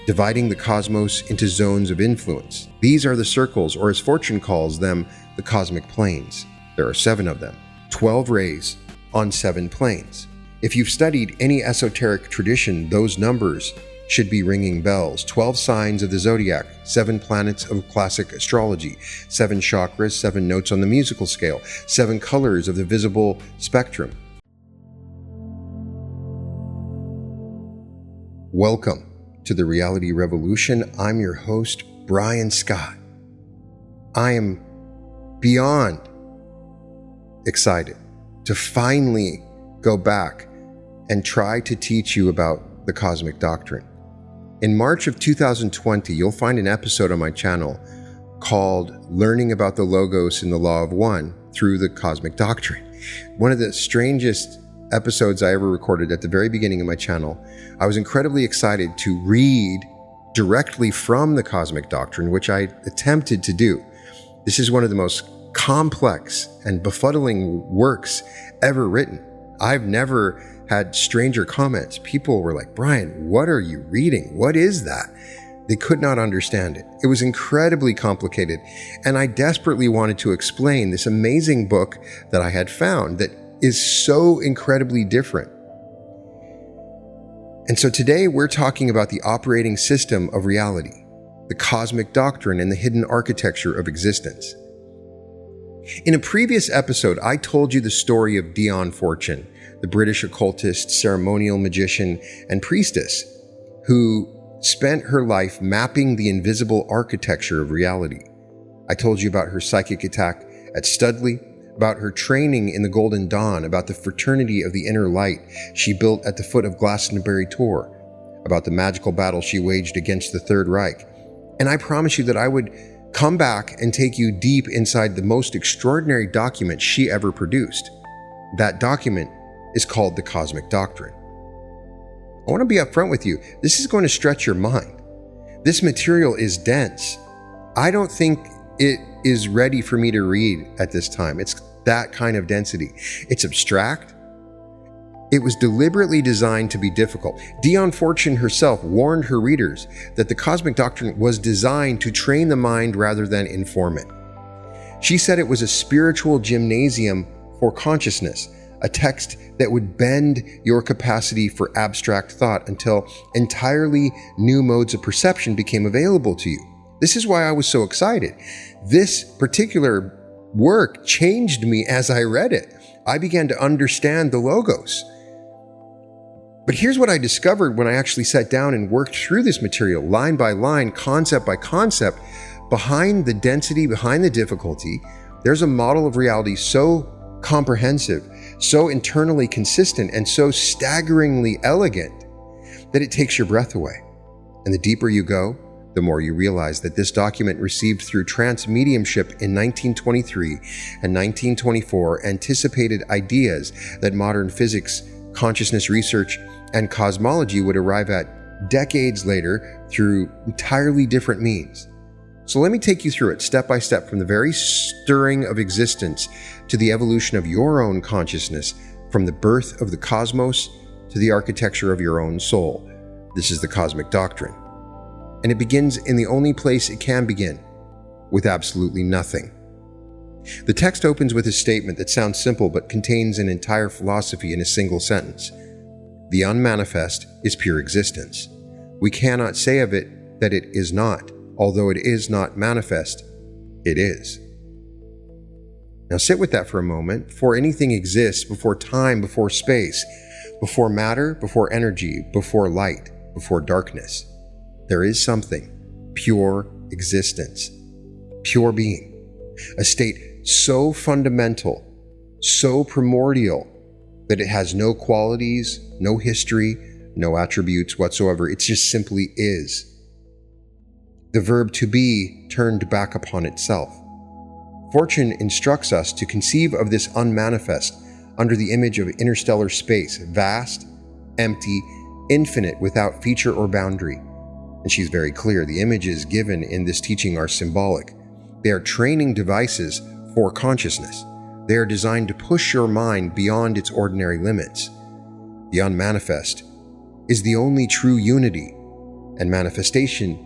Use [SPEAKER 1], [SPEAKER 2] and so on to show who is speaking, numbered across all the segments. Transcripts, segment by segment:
[SPEAKER 1] dividing the cosmos into zones of influence. These are the circles, or as Fortune calls them, the cosmic planes. There are 7 of them, 12 rays on 7 planes. If you've studied any esoteric tradition, those numbers should be ringing bells. 12 signs of the zodiac, 7 planets of classic astrology, 7 chakras, 7 notes on the musical scale, 7 colors of the visible spectrum. Welcome to the Reality Revolution. I'm your host, Brian Scott. I am beyond excited to finally go back and try to teach you about the cosmic doctrine. In March of 2020, you'll find an episode on my channel called Learning About the Logos in the Law of One Through the Cosmic Doctrine. One of the strangest episodes I ever recorded at the very beginning of my channel. I was incredibly excited to read directly from the Cosmic Doctrine, which I attempted to do. This is one of the most complex and befuddling works ever written. I've never had stranger comments. People were like, Brian, what are you reading? What is that? They could not understand it. It was incredibly complicated, and I desperately wanted to explain this amazing book that I had found that is so incredibly different. And so today we're talking about the operating system of reality, the cosmic doctrine, and the hidden architecture of existence. In a previous episode, I told you the story of Dion Fortune, the British occultist, ceremonial magician, and priestess who spent her life mapping the invisible architecture of reality. I told you about her psychic attack at Studley, about her training in the Golden Dawn, about the fraternity of the inner light she built at the foot of Glastonbury Tor, about the magical battle she waged against the Third Reich. And I promised you that I would come back and take you deep inside the most extraordinary document she ever produced. That document is called the Cosmic Doctrine. I want to be upfront with you. This is going to stretch your mind. This material is dense. I don't think it is ready for me to read at this time. It's that kind of density. It's abstract. It was deliberately designed to be difficult. Dion Fortune herself warned her readers that the Cosmic Doctrine was designed to train the mind rather than inform it. She said it was a spiritual gymnasium for consciousness, a text that would bend your capacity for abstract thought until entirely new modes of perception became available to you. This is why I was so excited. This particular work changed me as I read it. I began to understand the logos. But here's what I discovered when I actually sat down and worked through this material, line by line, concept by concept. Behind the density, behind the difficulty, there's a model of reality so comprehensive, so internally consistent, and so staggeringly elegant that it takes your breath away. And the deeper you go, the more you realize that this document, received through trance mediumship in 1923 and 1924, anticipated ideas that modern physics, consciousness research, and cosmology would arrive at decades later through entirely different means. So let me take you through it step by step, from the very stirring of existence to the evolution of your own consciousness, from the birth of the cosmos to the architecture of your own soul. This is the Cosmic Doctrine. And it begins in the only place it can begin, with absolutely nothing. The text opens with a statement that sounds simple but contains an entire philosophy in a single sentence. The unmanifest is pure existence. We cannot say of it that it is not. Although it is not manifest, it is. Now sit with that for a moment. For anything exists before time, before space, before matter, before energy, before light, before darkness. There is something, pure existence, pure being, a state so fundamental, so primordial, that it has no qualities, no history, no attributes whatsoever. It just simply is. The verb to be turned back upon itself. Fortune instructs us to conceive of this unmanifest under the image of interstellar space, vast, empty, infinite, without feature or boundary. And she's very clear. The images given in this teaching are symbolic. They are training devices for consciousness. They are designed to push your mind beyond its ordinary limits. The unmanifest is the only true unity, and manifestation,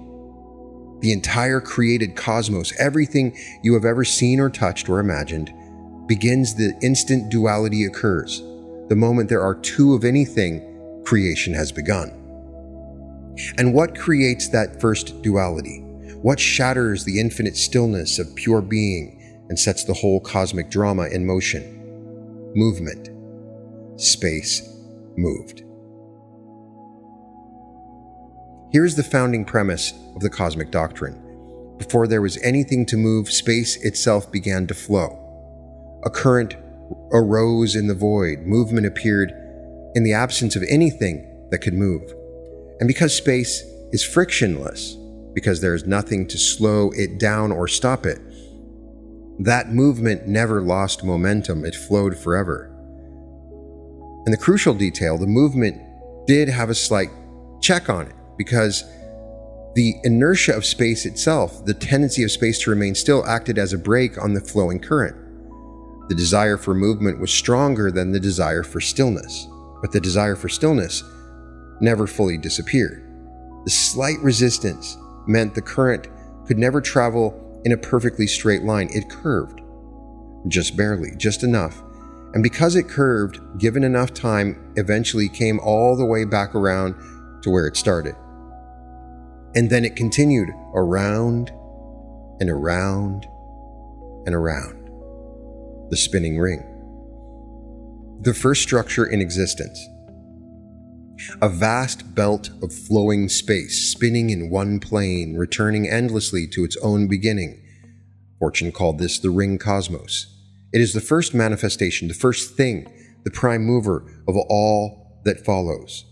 [SPEAKER 1] the entire created cosmos, everything you have ever seen or touched or imagined, begins the instant duality occurs. The moment there are two of anything, creation has begun. And what creates that first duality? What shatters the infinite stillness of pure being and sets the whole cosmic drama in motion? Movement. Space moved. Here's the founding premise of the cosmic doctrine. Before there was anything to move, space itself began to flow. A current arose in the void. Movement appeared in the absence of anything that could move. And because space is frictionless, because there is nothing to slow it down or stop it, that movement never lost momentum. It flowed forever. And the crucial detail, the movement did have a slight check on it, because the inertia of space itself, the tendency of space to remain still, acted as a brake on the flowing current. The desire for movement was stronger than the desire for stillness, but the desire for stillness never fully disappeared. The slight resistance meant the current could never travel in a perfectly straight line. It curved, just barely, just enough. And because it curved, given enough time, eventually came all the way back around to where it started. And then it continued around and around and around. The spinning ring. The first structure in existence. A vast belt of flowing space, spinning in one plane, returning endlessly to its own beginning. Fortune called this the ring cosmos. It is the first manifestation, the first thing, the prime mover of all that follows.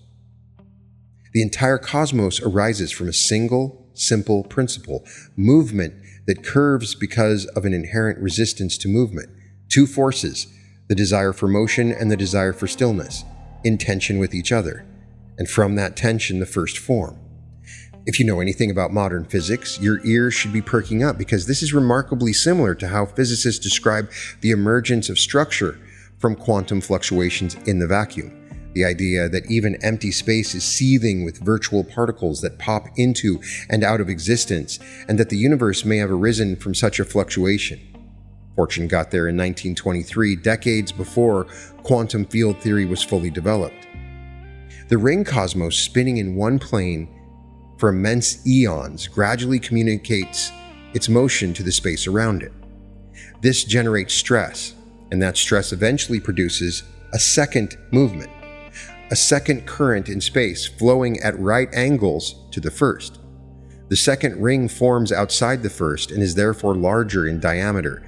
[SPEAKER 1] The entire cosmos arises from a single, simple principle, movement that curves because of an inherent resistance to movement. Two forces, the desire for motion and the desire for stillness, in tension with each other, and from that tension the first form. If you know anything about modern physics, your ears should be perking up, because this is remarkably similar to how physicists describe the emergence of structure from quantum fluctuations in the vacuum. The idea that even empty space is seething with virtual particles that pop into and out of existence, and that the universe may have arisen from such a fluctuation. Fortune got there in 1923, decades before quantum field theory was fully developed. The ring cosmos, spinning in one plane for immense eons, gradually communicates its motion to the space around it. This generates stress, and that stress eventually produces a second movement, a second current in space flowing at right angles to the first. The second ring forms outside the first and is therefore larger in diameter.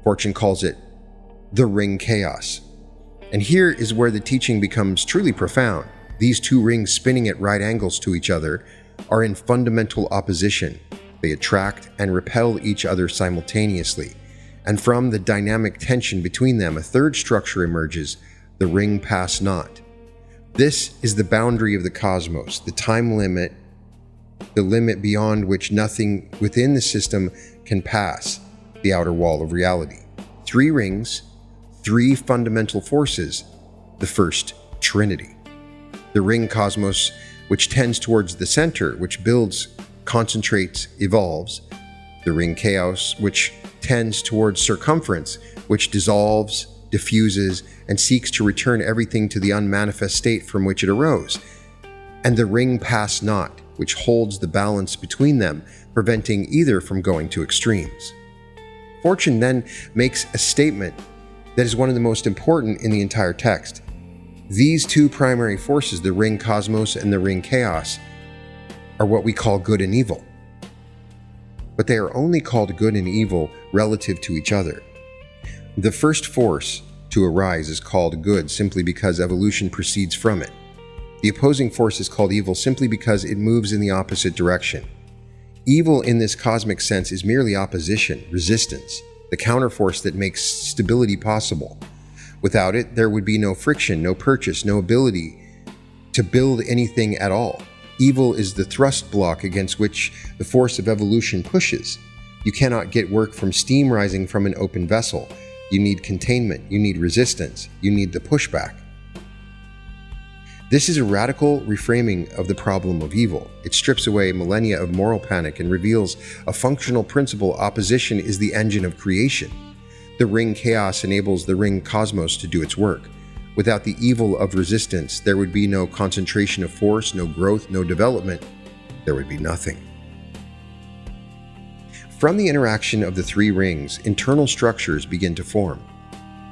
[SPEAKER 1] Fortune calls it the ring chaos. And here is where the teaching becomes truly profound. These two rings spinning at right angles to each other are in fundamental opposition. They attract and repel each other simultaneously. And from the dynamic tension between them, a third structure emerges, the ring pass not. This is the boundary of the cosmos, the time limit, the limit beyond which nothing within the system can pass, the outer wall of reality. Three rings, three fundamental forces, the first Trinity. The ring cosmos, which tends towards the center, which builds, concentrates, evolves. The ring chaos, which tends towards circumference, which dissolves, diffuses, and seeks to return everything to the unmanifest state from which it arose. And the ring pass not, which holds the balance between them, preventing either from going to extremes. Fortune then makes a statement that is one of the most important in the entire text. These two primary forces, the ring cosmos and the ring chaos, are what we call good and evil. But they are only called good and evil relative to each other. The first force to arise is called good simply because evolution proceeds from it. The opposing force is called evil simply because it moves in the opposite direction. Evil in this cosmic sense is merely opposition, resistance, the counterforce that makes stability possible. Without it, there would be no friction, no purchase, no ability to build anything at all. Evil is the thrust block against which the force of evolution pushes. You cannot get work from steam rising from an open vessel. You need containment, you need resistance, you need the pushback. This is a radical reframing of the problem of evil. It strips away millennia of moral panic and reveals a functional principle: opposition is the engine of creation. The ring chaos enables the ring cosmos to do its work. Without the evil of resistance, there would be no concentration of force, no growth, no development. There would be nothing. From the interaction of the three rings, internal structures begin to form.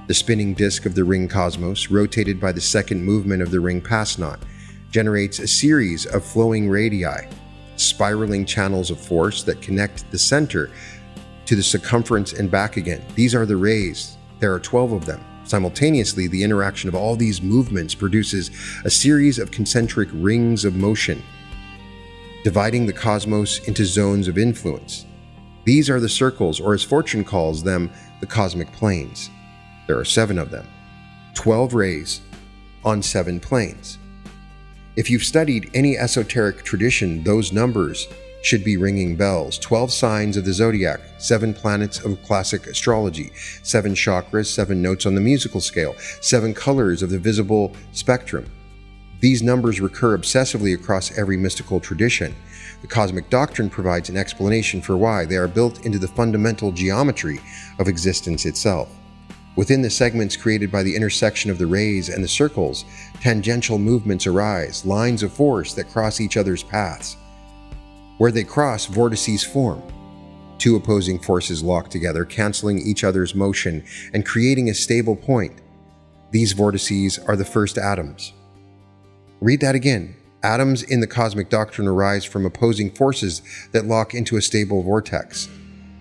[SPEAKER 1] The spinning disk of the ring cosmos, rotated by the second movement of the ring pass knot, generates a series of flowing radii, spiraling channels of force that connect the center to the circumference and back again. These are the rays. There are 12 of them. Simultaneously, the interaction of all these movements produces a series of concentric rings of motion, dividing the cosmos into zones of influence. These are the circles, or as Fortune calls them, the cosmic planes. There are 7 of them, 12 rays on 7 planes. If you've studied any esoteric tradition, those numbers should be ringing bells. 12 signs of the zodiac, 7 planets of classic astrology, 7 chakras, 7 notes on the musical scale, 7 colors of the visible spectrum. These numbers recur obsessively across every mystical tradition. The cosmic doctrine provides an explanation for why. They are built into the fundamental geometry of existence itself. Within the segments created by the intersection of the rays and the circles, tangential movements arise, lines of force that cross each other's paths. Where they cross, vortices form. 2 opposing forces lock together, canceling each other's motion and creating a stable point. These vortices are the first atoms. Read that again. Atoms in the cosmic doctrine arise from opposing forces that lock into a stable vortex.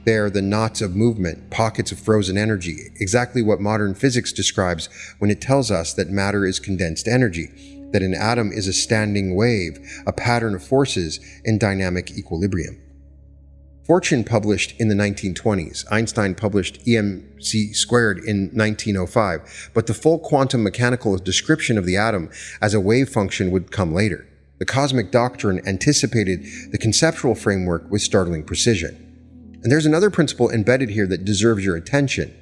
[SPEAKER 1] They are the knots of movement, pockets of frozen energy, exactly what modern physics describes when it tells us that matter is condensed energy, that an atom is a standing wave, a pattern of forces in dynamic equilibrium. Fortune published in the 1920s. Einstein published EMC squared in 1905, but the full quantum mechanical description of the atom as a wave function would come later. The cosmic doctrine anticipated the conceptual framework with startling precision. And there's another principle embedded here that deserves your attention.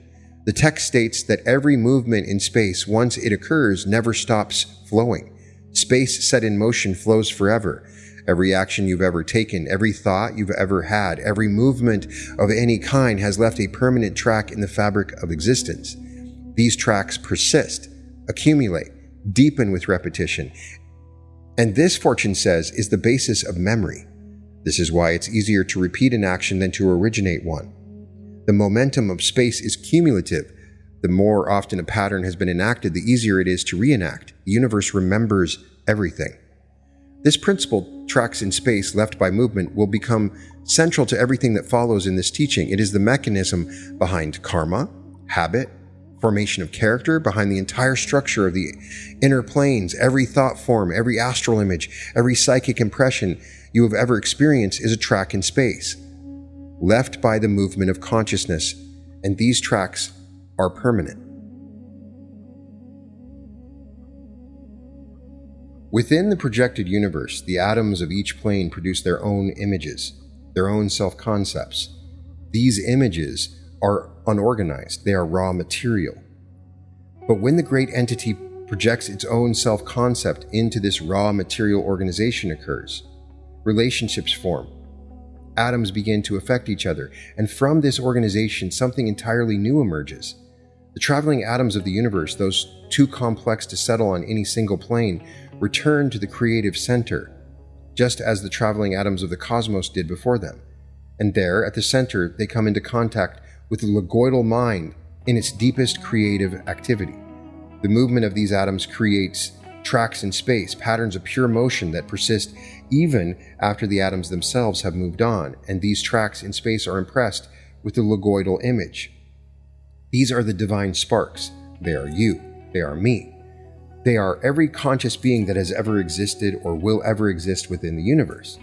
[SPEAKER 1] The text states that every movement in space, once it occurs, never stops flowing. Space set in motion flows forever. Every action you've ever taken, every thought you've ever had, every movement of any kind has left a permanent track in the fabric of existence. These tracks persist, accumulate, deepen with repetition. And this, Fortune says, is the basis of memory. This is why it's easier to repeat an action than to originate one. The momentum of space is cumulative. The more often a pattern has been enacted, the easier it is to reenact. The universe remembers everything. This principle, tracks in space left by movement, will become central to everything that follows in this teaching. It is the mechanism behind karma, habit, formation of character, behind the entire structure of the inner planes. Every thought form, every astral image, every psychic impression you have ever experienced is a track in space, left by the movement of consciousness, and these tracks are permanent. Within the projected universe, the atoms of each plane produce their own images, their own self-concepts. These images are unorganized, they are raw material. But when the great entity projects its own self-concept into this raw material, organization occurs. Relationships form. Atoms begin to affect each other, and from this organization, something entirely new emerges. The traveling atoms of the universe, those too complex to settle on any single plane, return to the creative center, just as the traveling atoms of the cosmos did before them. And there, at the center, they come into contact with the logoidal mind in its deepest creative activity. The movement of these atoms creates tracks in space, patterns of pure motion that persist even after the atoms themselves have moved on, and these tracks in space are impressed with the logoidal image. These are the divine sparks. They are you. They are me. They are every conscious being that has ever existed or will ever exist within the universe.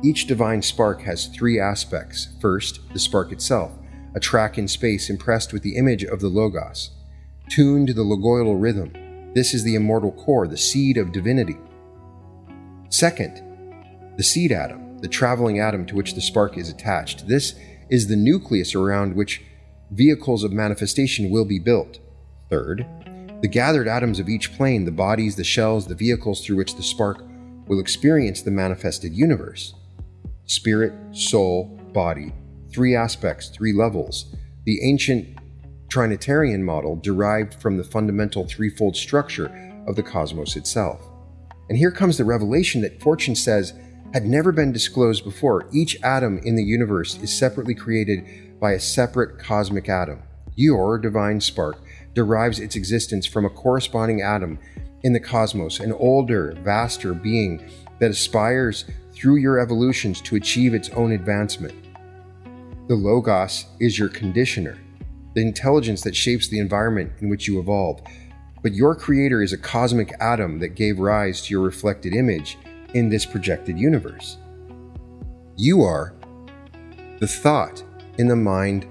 [SPEAKER 1] Each divine spark has 3 aspects. First, the spark itself, a track in space impressed with the image of the Logos, tuned to the logoidal rhythm. This is the immortal core, the seed of divinity. Second, the seed atom, the traveling atom to which the spark is attached. This is the nucleus around which vehicles of manifestation will be built. Third, The gathered atoms of each plane, the bodies, the shells, the vehicles through which the spark will experience the manifested universe. Spirit, soul, body, 3 aspects, 3 levels. The ancient Trinitarian model derived from the fundamental threefold structure of the cosmos itself. And here comes the revelation that Fortune says had never been disclosed before. Each atom in the universe is separately created by a separate cosmic atom. Your divine spark derives its existence from a corresponding atom in the cosmos, an older, vaster being that aspires through your evolutions to achieve its own advancement. The Logos is your conditioner, the intelligence that shapes the environment in which you evolve. But your creator is a cosmic atom that gave rise to your reflected image in this projected universe. You are the thought in the mind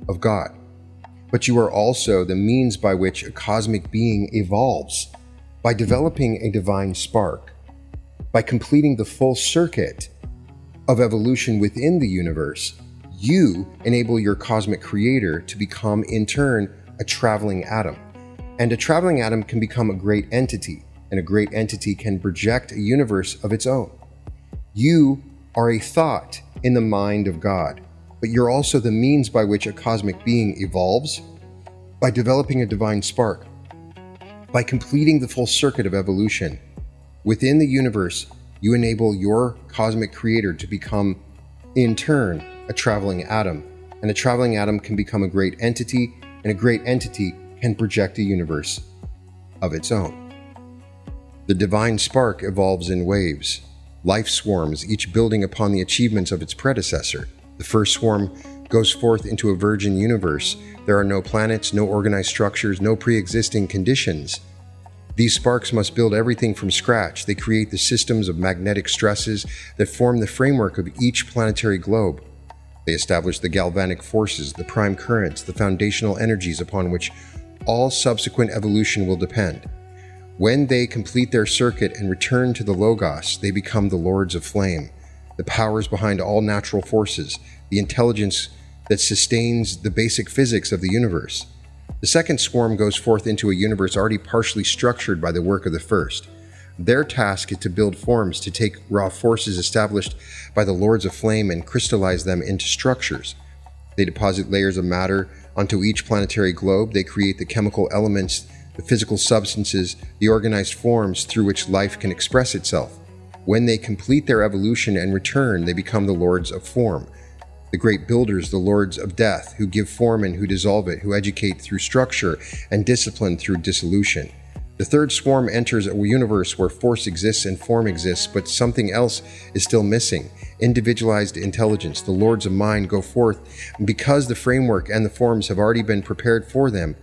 [SPEAKER 1] of God, but you are also the means by which a cosmic being evolves, by developing a divine spark, by completing the full circuit of evolution within the universe. You enable your cosmic creator to become, in turn, a traveling atom. And a traveling atom can become a great entity, and a great entity can project a universe of its own. You are a thought in the mind of God, but you're also the means by which a cosmic being evolves, by developing a divine spark, by completing the full circuit of evolution. Within the universe, you enable your cosmic creator to become, in turn, a traveling atom, and a traveling atom can become a great entity, and a great entity can project a universe of its own. The divine spark evolves in waves, life swarms, each building upon the achievements of its predecessor. The first swarm goes forth into a virgin universe. There are no planets, no organized structures, no pre-existing conditions. These sparks must build everything from scratch. They create the systems of magnetic stresses that form the framework of each planetary globe. They establish the galvanic forces, the prime currents, the foundational energies upon which all subsequent evolution will depend. When they complete their circuit and return to the Logos, they become the Lords of Flame, the powers behind all natural forces, the intelligence that sustains the basic physics of the universe. The second swarm goes forth into a universe already partially structured by the work of the first. Their task is to build forms, to take raw forces established by the Lords of Flame and crystallize them into structures. They deposit layers of matter onto each planetary globe. They create the chemical elements, the physical substances, the organized forms through which life can express itself. When they complete their evolution and return, they become the Lords of Form, the great builders, the Lords of Death, who give form and who dissolve it, who educate through structure and discipline through dissolution. The third swarm enters a universe where force exists and form exists, but something else is still missing. Individualized intelligence. The Lords of Mind go forth, and because the framework and the forms have already been prepared for them,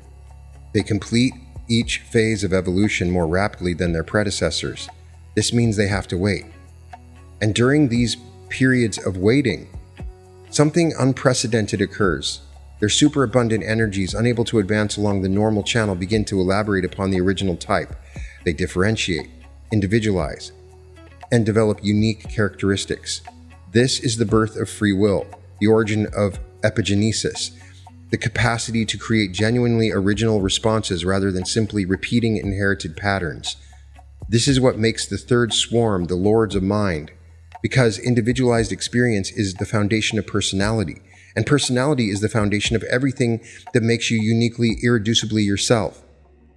[SPEAKER 1] they complete each phase of evolution more rapidly than their predecessors. This means they have to wait. And during these periods of waiting, something unprecedented occurs. Their superabundant energies, unable to advance along the normal channel, begin to elaborate upon the original type. They differentiate, individualize, and develop unique characteristics. This is the birth of free will, the origin of epigenesis, the capacity to create genuinely original responses rather than simply repeating inherited patterns. This is what makes the third swarm the Lords of Mind, because individualized experience is the foundation of personality. And personality is the foundation of everything that makes you uniquely, irreducibly yourself.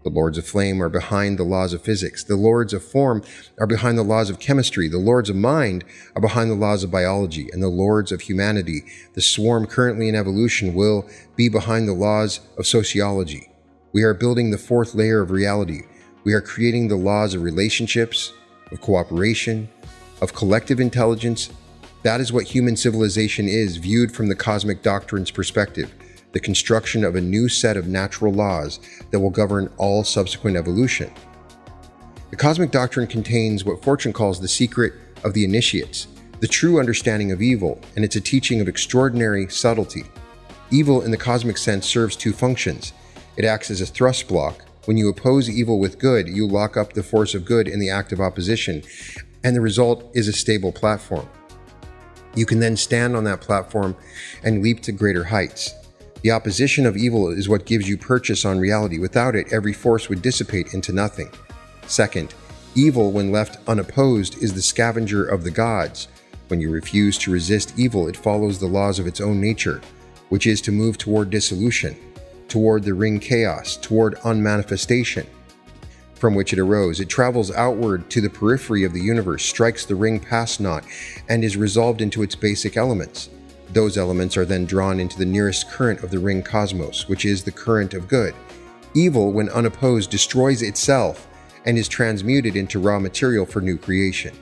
[SPEAKER 1] The Lords of Flame are behind the laws of physics. The Lords of Form are behind the laws of chemistry. The Lords of Mind are behind the laws of biology. And the Lords of Humanity, the swarm currently in evolution, will be behind the laws of sociology. We are building the fourth layer of reality. We are creating the laws of relationships, of cooperation, of collective intelligence. That is what human civilization is, viewed from the cosmic doctrine's perspective, the construction of a new set of natural laws that will govern all subsequent evolution. The cosmic doctrine contains what Fortune calls the secret of the initiates, the true understanding of evil, and it's a teaching of extraordinary subtlety. Evil in the cosmic sense serves two functions. It acts as a thrust block. When you oppose evil with good, you lock up the force of good in the act of opposition, and the result is a stable platform. You can then stand on that platform and leap to greater heights. The opposition of evil is what gives you purchase on reality. Without it, every force would dissipate into nothing. Second, evil, when left unopposed, is the scavenger of the gods. When you refuse to resist evil, it follows the laws of its own nature, which is to move toward dissolution, toward the ring chaos, toward unmanifestation, from which it arose. It travels outward to the periphery of the universe, strikes the ring pass not, and is resolved into its basic elements. Those elements are then drawn into the nearest current of the ring cosmos, which is the current of good. Evil, when unopposed, destroys itself and is transmuted into raw material for new creation.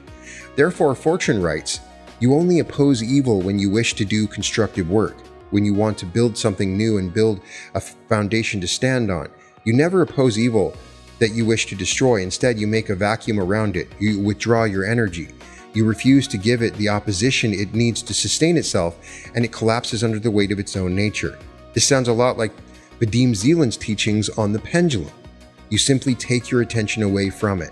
[SPEAKER 1] Therefore, Fortune writes, "You only oppose evil when you wish to do constructive work, when you want to build something new and build a foundation to stand on. You never oppose evil that you wish to destroy. Instead, you make a vacuum around it. You withdraw your energy. You refuse to give it the opposition it needs to sustain itself, and it collapses under the weight of its own nature." This sounds a lot like Vadim Zeland's teachings on the pendulum. You simply take your attention away from it.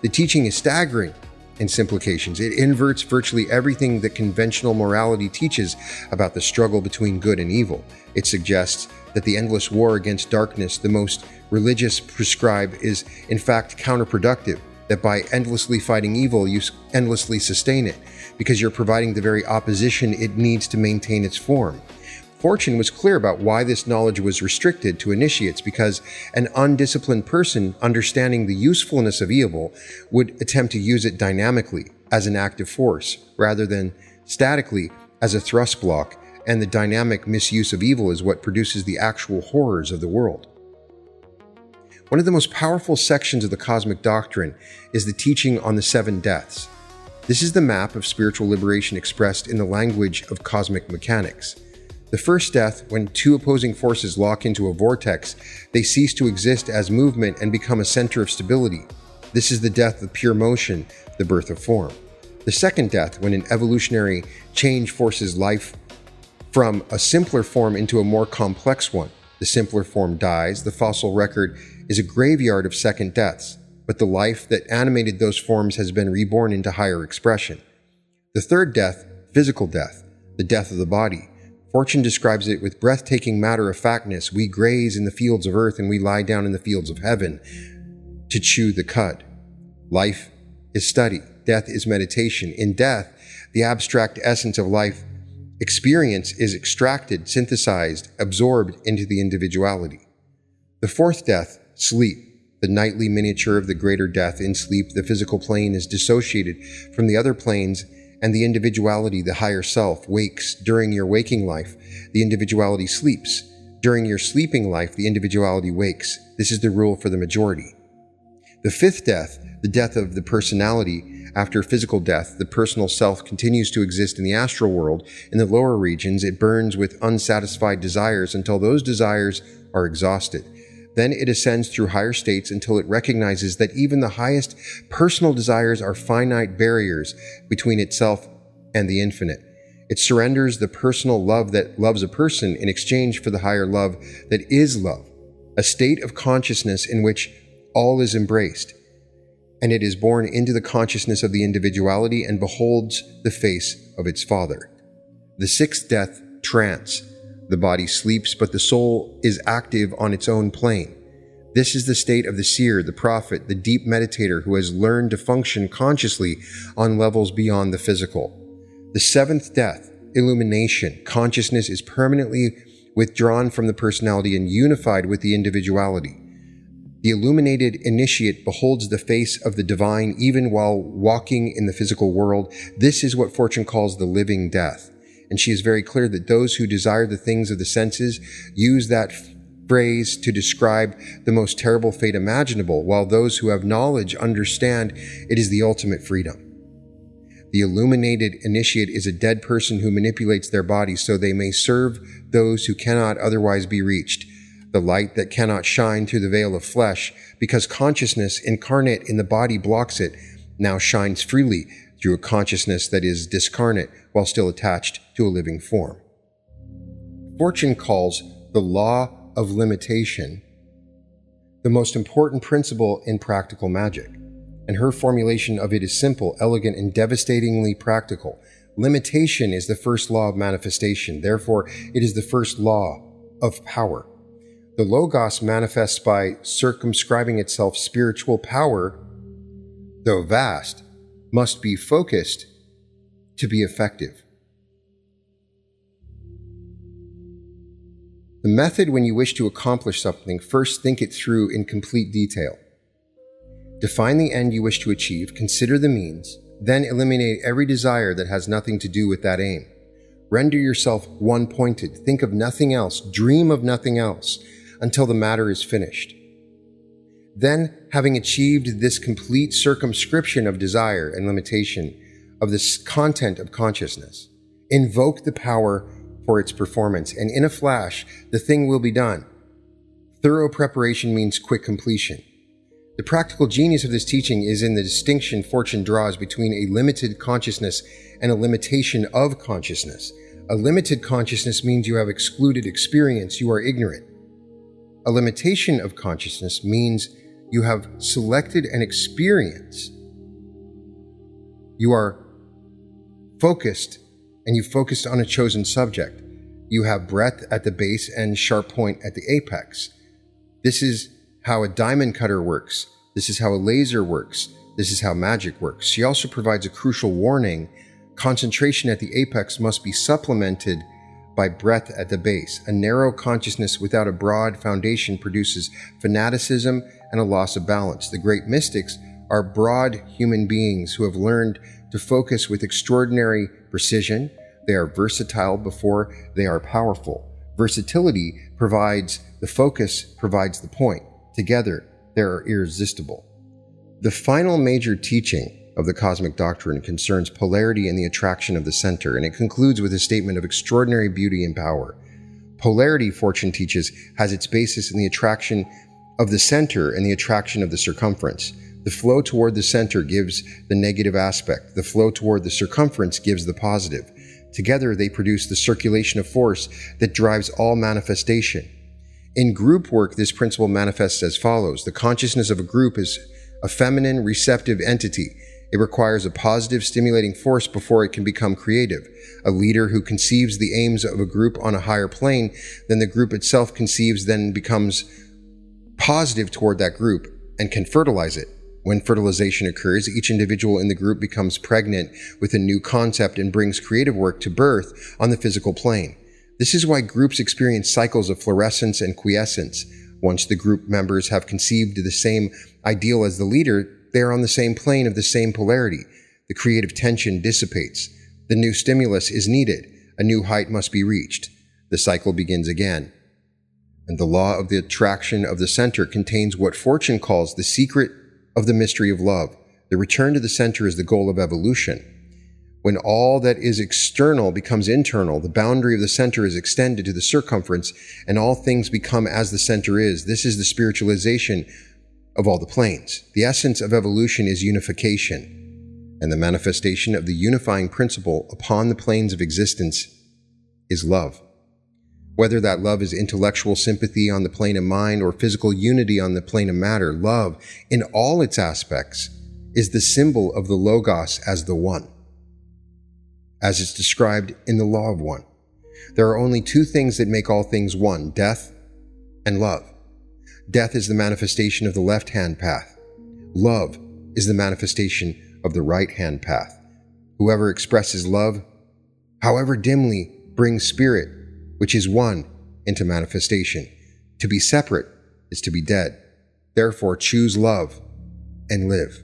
[SPEAKER 1] The teaching is staggering in its implications. It inverts virtually everything that conventional morality teaches about the struggle between good and evil. It suggests that the endless war against darkness the most religious prescribe is in fact counterproductive, that by endlessly fighting evil, you endlessly sustain it, because you're providing the very opposition it needs to maintain its form. Fortune was clear about why this knowledge was restricted to initiates, because an undisciplined person understanding the usefulness of evil would attempt to use it dynamically as an active force, rather than statically as a thrust block, and the dynamic misuse of evil is what produces the actual horrors of the world. One of the most powerful sections of the cosmic doctrine is the teaching on the 7 deaths. This is the map of spiritual liberation expressed in the language of cosmic mechanics. The first death, when two opposing forces lock into a vortex, they cease to exist as movement and become a center of stability. This is the death of pure motion, the birth of form. The second death, when an evolutionary change forces life from a simpler form into a more complex one. The simpler form dies. The fossil record is a graveyard of second deaths, but the life that animated those forms has been reborn into higher expression. The third death, physical death, the death of the body. Fortune describes it with breathtaking matter-of-factness. We graze in the fields of earth and we lie down in the fields of heaven to chew the cud. Life is study. Death is meditation. In death, the abstract essence of life experience is extracted, synthesized, absorbed into the individuality. The fourth death, sleep, the nightly miniature of the greater death. In sleep, the physical plane is dissociated from the other planes, and the individuality, the higher self, wakes. During your waking life, the individuality sleeps. During your sleeping life, the individuality wakes. This is the rule for the majority. The fifth death, the death of the personality. After physical death, the personal self continues to exist in the astral world. In the lower regions, it burns with unsatisfied desires until those desires are exhausted. Then it ascends through higher states until it recognizes that even the highest personal desires are finite barriers between itself and the infinite. It surrenders the personal love that loves a person in exchange for the higher love that is love, a state of consciousness in which all is embraced, and it is born into the consciousness of the individuality and beholds the face of its Father. The sixth death, trance. The body sleeps, but the soul is active on its own plane. This is the state of the seer, the prophet, the deep meditator who has learned to function consciously on levels beyond the physical. The seventh death, illumination. Consciousness is permanently withdrawn from the personality and unified with the individuality. The illuminated initiate beholds the face of the divine even while walking in the physical world. This is what Fortune calls the living death. And she is very clear that those who desire the things of the senses use that phrase to describe the most terrible fate imaginable, while those who have knowledge understand it is the ultimate freedom. The illuminated initiate is a dead person who manipulates their body so they may serve those who cannot otherwise be reached. The light that cannot shine through the veil of flesh, because consciousness incarnate in the body blocks it, now shines freely through a consciousness that is discarnate while still attached to a living form. Fortune calls the law of limitation the most important principle in practical magic, and her formulation of it is simple, elegant, and devastatingly practical. Limitation is the first law of manifestation. Therefore, it is the first law of power. The Logos manifests by circumscribing itself. Spiritual power, though vast, must be focused to be effective. The method when you wish to accomplish something, first think it through in complete detail. Define the end you wish to achieve, consider the means, then eliminate every desire that has nothing to do with that aim. Render yourself one-pointed, think of nothing else, dream of nothing else, until the matter is finished. Then, having achieved this complete circumscription of desire and limitation of this content of consciousness, invoke the power for its performance, and in a flash, the thing will be done. Thorough preparation means quick completion. The practical genius of this teaching is in the distinction Fortune draws between a limited consciousness and a limitation of consciousness. A limited consciousness means you have excluded experience, you are ignorant. A limitation of consciousness means you have selected an experience. You are focused, and you focused on a chosen subject. You have breadth at the base and sharp point at the apex. This is how a diamond cutter works. This is how a laser works. This is how magic works. She also provides a crucial warning. Concentration at the apex must be supplemented by breadth at the base. A narrow consciousness without a broad foundation produces fanaticism and a loss of balance. The great mystics are broad human beings who have learned to focus with extraordinary precision. They are versatile before they are powerful. Versatility provides the focus, provides the point. Together, they are irresistible. The final major teaching of the cosmic doctrine concerns polarity and the attraction of the center, and it concludes with a statement of extraordinary beauty and power. Polarity, Fortune teaches, has its basis in the attraction of the center and the attraction of the circumference. The flow toward the center gives the negative aspect. The flow toward the circumference gives the positive. Together, they produce the circulation of force that drives all manifestation. In group work, this principle manifests as follows. The consciousness of a group is a feminine, receptive entity. It requires a positive, stimulating force before it can become creative. A leader who conceives the aims of a group on a higher plane than the group itself conceives then becomes positive toward that group and can fertilize it. When fertilization occurs, each individual in the group becomes pregnant with a new concept and brings creative work to birth on the physical plane. This is why groups experience cycles of fluorescence and quiescence. Once the group members have conceived the same ideal as the leader, they are on the same plane of the same polarity. The creative tension dissipates. The new stimulus is needed. A new height must be reached. The cycle begins again. And the law of the attraction of the center contains what Fortune calls the secret of the mystery of love. The return to the center is the goal of evolution. When all that is external becomes internal, the boundary of the center is extended to the circumference, and all things become as the center is. This is the spiritualization of all the planes. The essence of evolution is unification, and the manifestation of the unifying principle upon the planes of existence is love. Whether that love is intellectual sympathy on the plane of mind or physical unity on the plane of matter, love, in all its aspects, is the symbol of the Logos as the One, as it's described in the Law of One. There are only two things that make all things one: death and love. Death is the manifestation of the left-hand path. Love is the manifestation of the right-hand path. Whoever expresses love, however dimly, brings spirit, which is one, into manifestation. To be separate is to be dead. Therefore, choose love and live.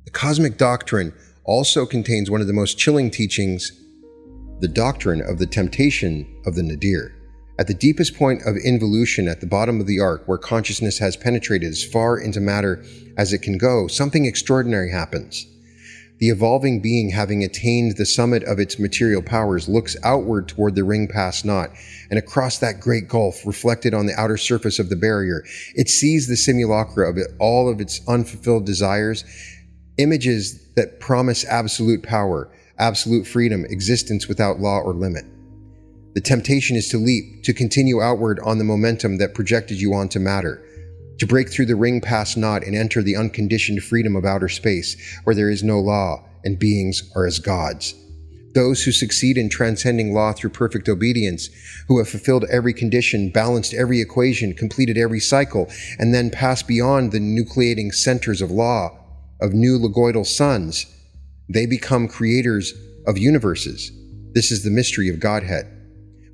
[SPEAKER 1] The cosmic doctrine also contains one of the most chilling teachings, the doctrine of the Temptation of the Nadir. At the deepest point of involution at the bottom of the arc, where consciousness has penetrated as far into matter as it can go, something extraordinary happens. The evolving being, having attained the summit of its material powers, looks outward toward the ring past knot, and across that great gulf, reflected on the outer surface of the barrier, it sees the simulacra of all of its unfulfilled desires, images that promise absolute power, absolute freedom, existence without law or limit. The temptation is to leap, to continue outward on the momentum that projected you onto matter, to break through the ring past knot and enter the unconditioned freedom of outer space, where there is no law and beings are as gods. Those who succeed in transcending law through perfect obedience, who have fulfilled every condition, balanced every equation, completed every cycle, and then passed beyond the nucleating centers of law, of new logoidal suns, they become creators of universes. This is the mystery of Godhead.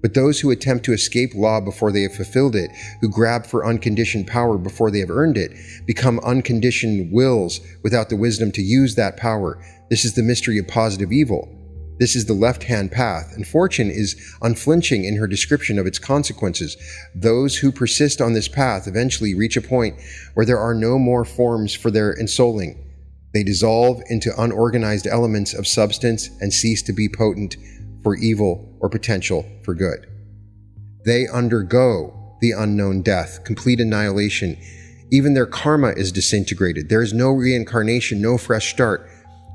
[SPEAKER 1] But those who attempt to escape law before they have fulfilled it, who grab for unconditioned power before they have earned it, become unconditioned wills without the wisdom to use that power. This is the mystery of positive evil. This is the left-hand path, and Fortune is unflinching in her description of its consequences. Those who persist on this path eventually reach a point where there are no more forms for their ensouling. They dissolve into unorganized elements of substance and cease to be potent for evil or potential for good. They undergo the unknown death, complete annihilation. Even their karma is disintegrated. There is no reincarnation, no fresh start.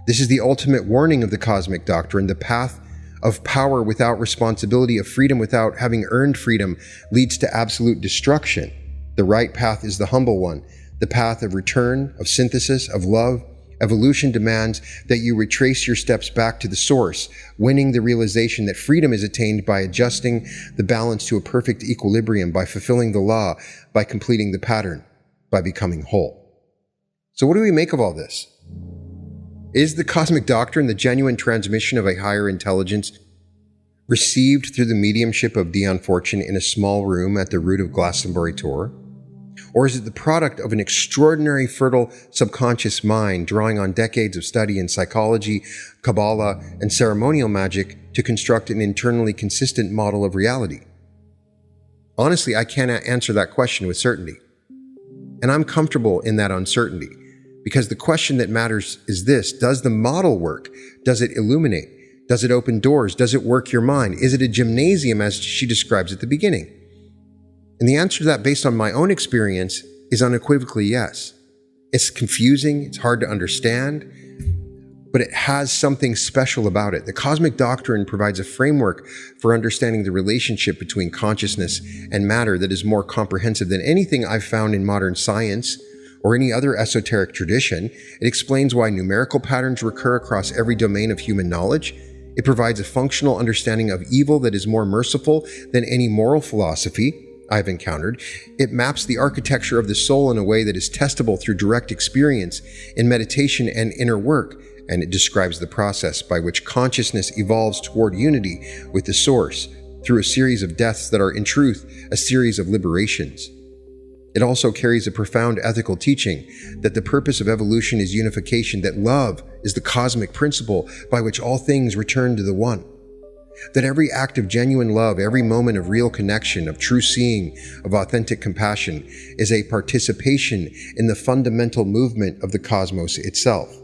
[SPEAKER 1] This is the ultimate warning of the cosmic doctrine. The path of power without responsibility, of freedom without having earned freedom, leads to absolute destruction. The right path is the humble one, the path of return, of synthesis, of love. Evolution demands that you retrace your steps back to the source, winning the realization that freedom is attained by adjusting the balance to a perfect equilibrium, by fulfilling the law, by completing the pattern, by becoming whole. So what do we make of all this? Is the cosmic doctrine the genuine transmission of a higher intelligence received through the mediumship of Dion Fortune in a small room at the root of Glastonbury Tor? Or is it the product of an extraordinary fertile subconscious mind drawing on decades of study in psychology, Kabbalah, and ceremonial magic to construct an internally consistent model of reality? Honestly, I cannot answer that question with certainty. And I'm comfortable in that uncertainty, because the question that matters is this: does the model work? Does it illuminate? Does it open doors? Does it work your mind? Is it a gymnasium as she describes at the beginning? And the answer to that, based on my own experience, is unequivocally yes. It's confusing, it's hard to understand, but it has something special about it. The cosmic doctrine provides a framework for understanding the relationship between consciousness and matter that is more comprehensive than anything I've found in modern science or any other esoteric tradition. It explains why numerical patterns recur across every domain of human knowledge. It provides a functional understanding of evil that is more merciful than any moral philosophy I've encountered. It maps the architecture of the soul in a way that is testable through direct experience in meditation and inner work, and it describes the process by which consciousness evolves toward unity with the source through a series of deaths that are, in truth, a series of liberations. It also carries a profound ethical teaching that the purpose of evolution is unification, that love is the cosmic principle by which all things return to the one. That every act of genuine love, every moment of real connection, of true seeing, of authentic compassion, is a participation in the fundamental movement of the cosmos itself.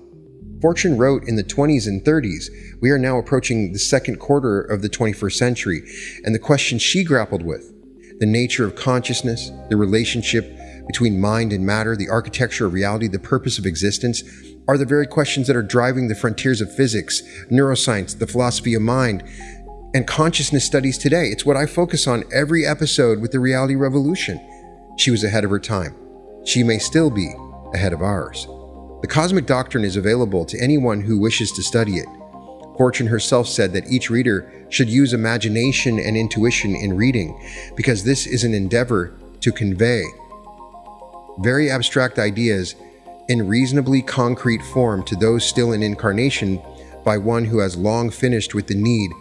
[SPEAKER 1] Fortune wrote in the 20s and 30s, we are now approaching the second quarter of the 21st century, and the question she grappled with, the nature of consciousness, the relationship between mind and matter, the architecture of reality, the purpose of existence, are the very questions that are driving the frontiers of physics, neuroscience, the philosophy of mind, and consciousness studies today. It's what I focus on every episode with the Reality Revolution. She was ahead of her time. She may still be ahead of ours. The cosmic doctrine is available to anyone who wishes to study it. Fortune herself said that each reader should use imagination and intuition in reading, because this is an endeavor to convey very abstract ideas in reasonably concrete form to those still in incarnation by one who has long finished with the need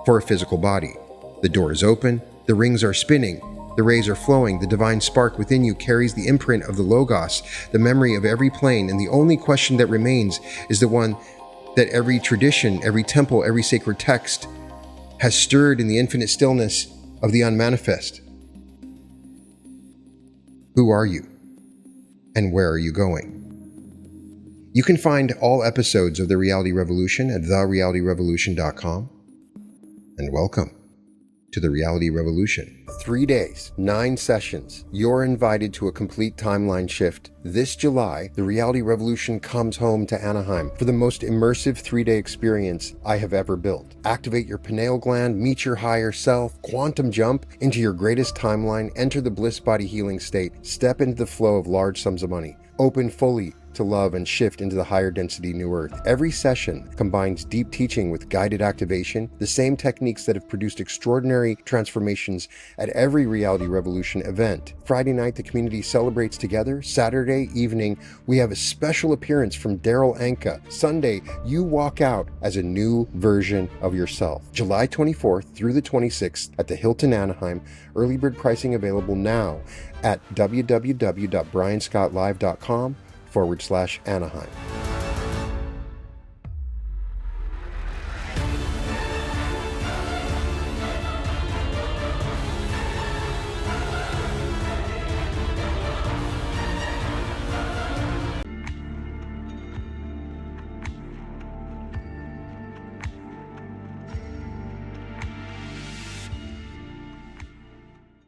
[SPEAKER 1] for a physical body. The door is open, the rings are spinning, the rays are flowing, the divine spark within you carries the imprint of the Logos, the memory of every plane, and the only question that remains is the one that every tradition, every temple, every sacred text has stirred in the infinite stillness of the Unmanifest. Who are you? And where are you going? You can find all episodes of The Reality Revolution at therealityrevolution.com. And welcome to The Reality Revolution. 3 days, 9 sessions. You're invited to a complete timeline shift. This July, The Reality Revolution comes home to Anaheim for the most immersive 3-day experience I have ever built. Activate your pineal gland, meet your higher self, quantum jump into your greatest timeline, enter the bliss body healing state, step into the flow of large sums of money, open fully to love and shift into the higher density new earth. Every session combines deep teaching with guided activation, the same techniques that have produced extraordinary transformations at every Reality Revolution event. Friday night, the community celebrates together. Saturday evening, we have a special appearance from Daryl Anka. Sunday, you walk out as a new version of yourself. July 24th through the 26th at the Hilton Anaheim. Early bird pricing available now at www.brianscottlive.com/Anaheim.